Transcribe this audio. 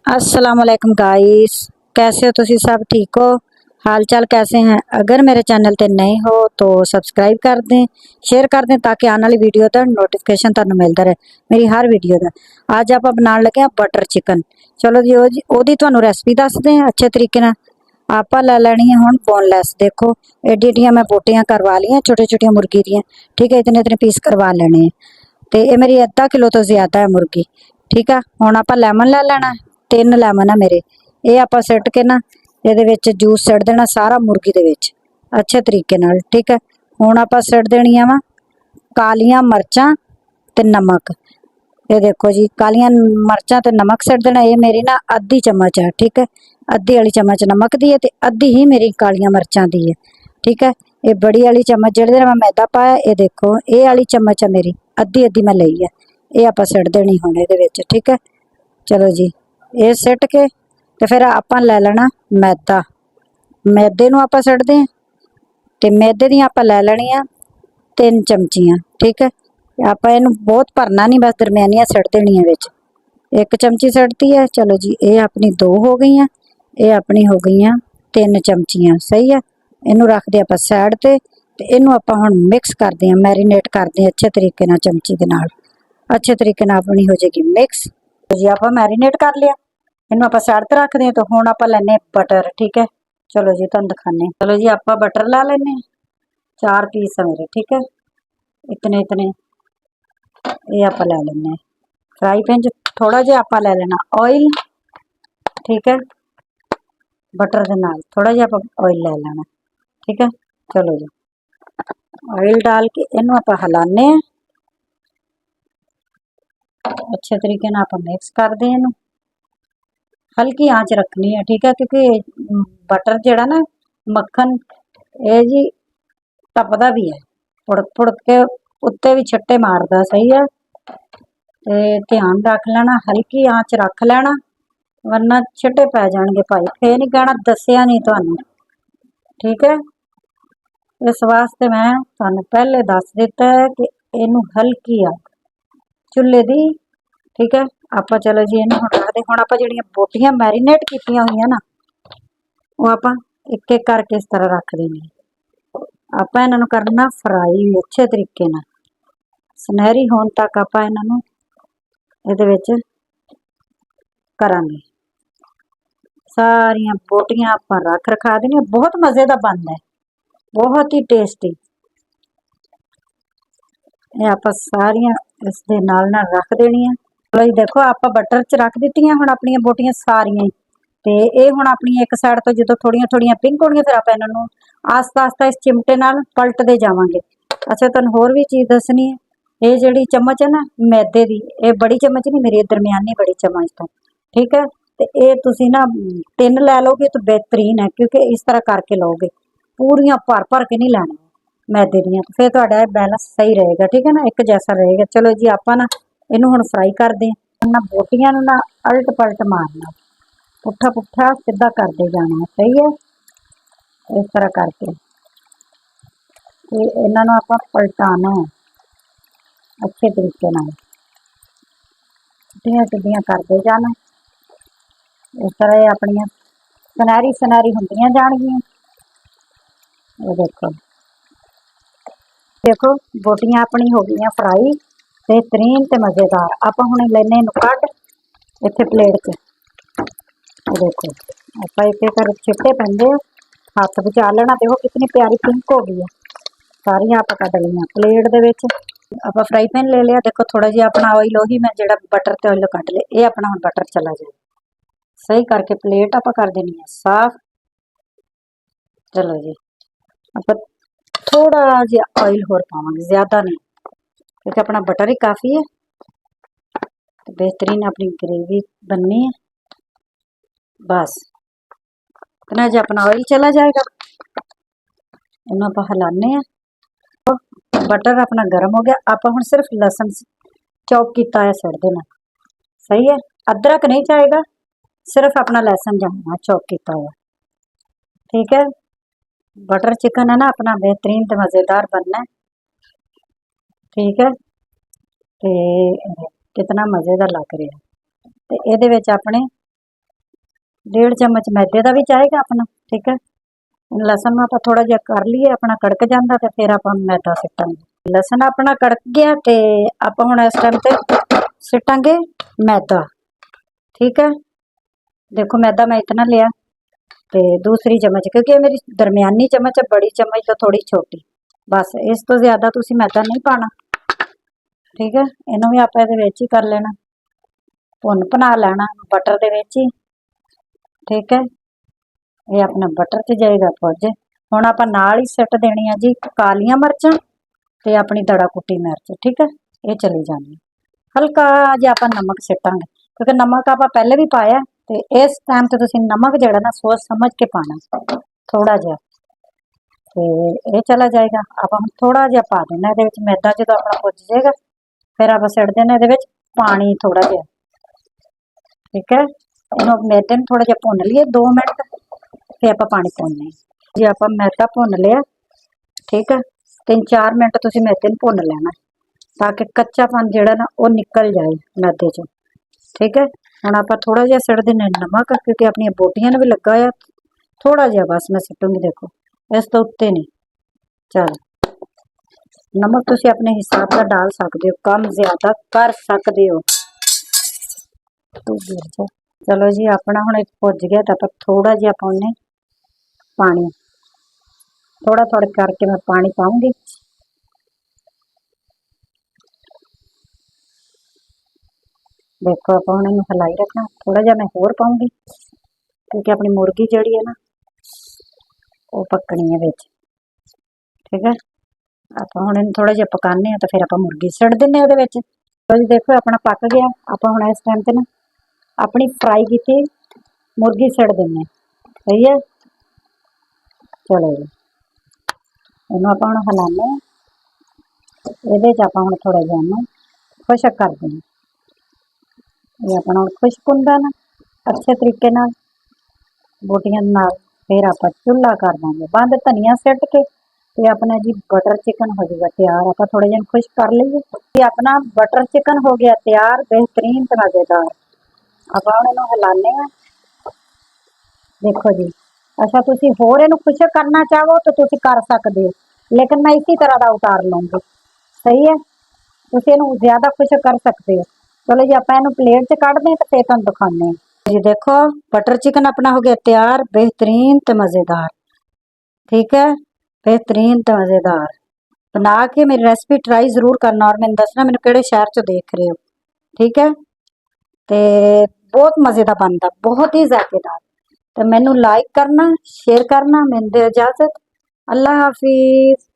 अस्सलाम वालेकुम गाइस। कैसे हो तुसी सब ठीक हो? हाल चाल कैसे हैं? अगर मेरे चैनल ते नए हो तो सब्सक्राइब कर दें, शेयर कर दें ताकि आने वाली वीडियो का नोटिफिकेशन तुहानू मिलता रहे मेरी हर वीडियो का। आज आप बनाने लगे हैं बटर चिकन। चलो जी ओदी तुहानू रेसिपी दसदे हैं अच्छे तरीके नाल। आप ले लेनी है हुण बोनलैस। देखो एडी एडियां मैं बोटियां करवा लियां छोटी छोटी मुर्गी दियां, ठीक है। इतने इतने पीस करवा लेने हैं। तो ये मेरी अद्धा किलो तो ज्यादा है मुर्गी, ठीक है। हुण आपां लैमन ले लेना, 3 लैमन है मेरे। ये आपां सिट के ना ਇਹਦੇ ਵਿੱਚ जूस सिट देना सारा मुर्गी दे विच अच्छे तरीके नाल, ठीक है। हुण आपां सिट देणियां वा कालियां मरचां ते नमक। ये देखो जी कालियां मरचां ते नमक सिट देना। ये मेरी ना आधी चम्मच है, ठीक है। आधी वाली चम्मच नमक दी है ते आधी ही मेरी कालियां मरचां दी है, ठीक है। ये बड़ी वाली चम्मच जेहदे मैं मैदा पाया, ये देखो ये वाली चम्मच है मेरी, आधी आधी मैं लई है। ये आपां सिट देनी हुण इहदे विच, ठीक है। चलो जी ये सिट के ते फिर आपां लै लेना मैदा। मैदे नूं आपां सिटदे हां ते मैदे दी आपां लै लैणियां 3 चमचियां, ठीक है। आपां इहनूं बहुत भरना नहीं, बस दरमियानियां सिट देणियां विच। 1 चमची सिटती है। चलो जी ये अपनी 2 हो गई, ये अपनी हो गई 3 चमचियां, सही है। इहनूं रखदे आपां साइड ते इहनूं आपां हुण मिक्स करदे हां, मैरीनेट करदे हां अच्छे तरीके नाल चमची दे नाल। अच्छे तरीके नाल अपनी हो जाएगी मिक्स जी। आपां मैरीनेट कर लिया, इन्हूं आपां साइड ते रखदे हां। तो हुण आपां लैने बटर, ठीक है। चलो जी तुहानूं दिखाने। चलो जी आपां बटर ला लैने, 4 पीस है मेरे, ठीक है। इतने इतने ये आपां लै लैने। फ्राई पैन च थोड़ा जिहा आपां लै लेना ऑयल, ठीक है। बटर दे नाल थोड़ा जिहा आपां ऑयल लै लेना, ठीक है। चलो जी ऑयल डाल के इन्हूं आपां हिलाने अच्छे तरीके नाल आपां मिक्स करदे हां। इहनूं हल्की आंच रखनी है, ठीक है, क्योंकि बटर जेड़ा ना मक्खन ये जी टपदा भी है, फुड़क फुड़क के उत्ते भी छट्टे मारदा, सही है। ते ध्यान रख लेना, हल्की आंच रख लेना वरना छट्टे पै जाणगे भाई, फिर नहीं कहना दस्सिया नहीं तुहानूं, ठीक है। इस वास्ते मैं तुहानूं पहले दस दिता है कि इनू हल्की आ चुल्हे दी, ठीक है। आपां चलो जी इन्हूं हुण रखदे। हुण आपां जिहड़ियां बोटियां मैरीनेट कीतियां होईयां ना वो आपां एक एक करके इस तरह रख देनी। आपां इन्हां नूं करना फ्राई अच्छे तरीके नाल, सुनहरी होण तक आपां इन्हां नूं इहदे विच करांगे। सारियां बोटियां आपां रख रखा देनियां। बहुत मज़े दा बनदा है, बहुत ही टेस्टी। ये आपां सारियां इस दे नाल नाल रख देनियां। चलो जी देखो आपां बटर च रख दित्तियां हुण अपणियां बोटियां सारियां ही। ते ये हुण अपनी एक साइड तो जो थोड़ियां थोड़ियां पिंक होणगियां फिर आपां इन्हां नूं आस्ता आस्ता इस चिमटे नाल पलटदे जावांगे। अच्छा तुहानूं होर भी चीज़ दसनी है, ये जिहड़ी चम्मच है ना मैदे दी, ये बड़ी चम्मच नहीं मेरी, दरमियानी बड़ी चम्मच तो, ठीक है। तो ये तुसीं ना 3 लै लोगे तो बेहतरीन है, क्योंकि इस तरह करके लोगे पूरियां भर भर के नहीं लैणियां मैदे दियां, तो फिर तुहाडा बैलेंस सही रहेगा, ठीक है ना, एक जैसा रहेगा। चलो जी आपां ना इहनूं हुण फ्राई करदे हां। ना बोटियां नूं ना अलट पलट मारना, पुट्ठा पुट्ठा सीधा करते जाना, सही है। इस तरह करके ते इन्हां नूं आपां पलटाना है अच्छे तरीके नाल, सीधियां सीधियां करते जाना। इस तरह ये अपनियां सुनहरी सुनहरी हुंदियां जाणगियां। ये देखो देखो बोटियां अपनी हो गई फ्राई बेहतरीन ते मज़ेदार। आपां हुण लैने इहनूं कढ इत्थे प्लेट च। ये देखो आपां एक एक कर छिट्टे पैंदे हत्थ बचा लेना। देखो कितनी प्यारी पिंक हो गई है, सारियां आपां कढ लईआं प्लेट दे विच। आपां फ्राई पैन ले लिया, देखो थोड़ा जिहा अपना ऑयल ओही मैं जिहड़ा बटर ते ऑयल कढ लिया, ये अपना हुण बटर चला जाए। सही करके प्लेट आपां कर देनी है साफ। चलो जी आपां थोड़ा जिहा ऑयल होर पावांगे, ज़्यादा नहीं, क्योंकि अपना बटर ही काफ़ी है। तो बेहतरीन अपनी ग्रेवी बननी है, बस इतना जो अपना ऑयल चला जाएगा। इन्हूं आपां हिलाने हैं। बटर अपना गर्म हो गया, आपां हुण सिर्फ लहसुन चॉप कीता है सिट देना, सही है। अदरक नहीं चाहेगा, सिर्फ अपना लहसुन जाना चॉप किया हुआ, ठीक है। बटर चिकन है ना अपना बेहतरीन तो मज़ेदार बनना है, ठीक है। तो कितना मज़े का लग रहा है। तो ये अपने 1.5 चम्मच मैदे का भी जाएगा अपना। ठीक है, लसन ਨੂੰ ਆਪਾਂ ਥੋੜਾ ਜਿਹਾ ਕਰ ਲਈਏ, ਆਪਣਾ ਕੜਕ ਜਾਂਦਾ ਤੇ ਫਿਰ ਆਪਾਂ ਮੈਦਾ ਸਿੱਟਾਂਗੇ। ਲਸਣ ਆਪਣਾ ਕੜਕ ਗਿਆ ਤੇ ਆਪਾਂ ਹੁਣ ਇਸ ਟਾਈਮ ਤੇ ਸਿੱਟਾਂਗੇ मैदा। ठीक है, देखो मैदा मैं इतना लिया ਤੇ दूसरी चम्मच, क्योंकि ये मेरी दरमियानी चम्मच है, बड़ी चम्मच तो थोड़ी छोटी, बस इस तो ज़्यादा तुसी मैदा नहीं पाना। ठीक है, इनू भी आप ही कर लेना, भुन भुना लेना बटर दे विच ही। ठीक है, ये अपना बटर च जाएगा भुज। हुण आपां नाल ही सिट देनी है जी कालियां मिर्चां ते अपनी दड़ा कुटी मिर्च। ठीक है, ये चली जानी। हल्का जिहा आपां नमक सिटांगे, क्योंकि नमक आपां पहले भी पाया ते इस टाइम ते तुसीं नमक जिहड़ा ना सोच समझ के पाना थोड़ा जिहा। ते ये चला जाएगा। आपां हुण थोड़ा जिहा पा देना इहदे विच मैदा, जदों अपना भुज जाएगा फिर आपां सिट देना इहदे विच पानी थोड़ा जिहा। ठीक है, इहनूं मैदे नूं थोड़ा जिहा भुन लईए 2 मिनट, फिर आपां पानी पाउणे जी। आपां मैदा भुन लिया। ठीक है, 3-4 मिनट तुसीं मैदे नूं भुन लेना ताकि कच्चापन जिहड़ा ना वो निकल जाए मैदे चों। ठीक है, हुण आपां थोड़ा जिहा सिट दिंदे नमक, क्योंकि अपनी बोटियां नूं भी लगा होया थोड़ा जिहा, बस मैं सिटूंगी, देखो इस तो उत्ते नहीं। चल नमक तुसीं अपने हिसाब का डाल सकदे हो, कम ज़्यादा कर सकदे हो। चलो जी, अपना हुण भुज गया तो आपां थोड़ा जिहा पाउणे पानी, थोड़ा थोड़ा करके मैं पानी पाऊंगी। देखो आप हुण इहनूं हिलाई रखना, थोड़ा जिहा मैं होर पाऊंगी, क्योंकि अपनी मुर्गी जिहड़ी है ना वो पकनी है विच। ठीक है, आप हुण इहनूं थोड़ा जिहा पकाने तो फिर आपां मुर्गी सिट दिंदे उहदे विच। तो जी देखो अपना पक गया। आपां हुण इस टाइम ते ना अपनी फ्राई कीती मुर्गी सिट दिंदे। सही है, चलो जी इहनूं आपां हुण हिलाने। इहदे च आपां हुण थोड़ा जिहा इहनूं खुशक कर देना। ये अपना खुश्क हुंदा ना अच्छे तरीके नाल बोटियां नाल। फिर आपां चुल्हा कर देंगे बंद, धनिया सिट के ते अपना जी बटर चिकन हो जाएगा तैयार। आपां थोड़ा जिहा खुश्क कर लईए। ये अपना बटर चिकन हो गया तैयार, बेहतरीन ते मज़ेदार। आपां हुण इहनूं हिलाने आ। देखो जी, अच्छा तुसीं होर इहनूं खुश्क करना चाहो तो तुसीं कर सकदे हो, लेकिन मैं इसी तरह दा उतार लूँगी। सही है, तुसीं इहनूं ज़्यादा खुश्क कर सकते हो। चलो जी आपां इहनूं प्लेट च कढदे ते फिर तुहानूं दिखाने। जी देखो बटर चिकन अपना हो गया तैयार, बेहतरीन ते मज़ेदार। ठीक है, बेहतरीन ते मज़ेदार। बना के मेरी रेसिपी ट्राई जरूर करना और मैनूं दसना मैनूं किहड़े शहर चों देख रहे हो। ठीक है, ते बहुत मज़े दा बनदा, बहुत ही ज़ायकेदार। तो मैनूं लाइक करना, शेयर करना। मैनूं दे इजाज़त। अल्लाह हाफिज़।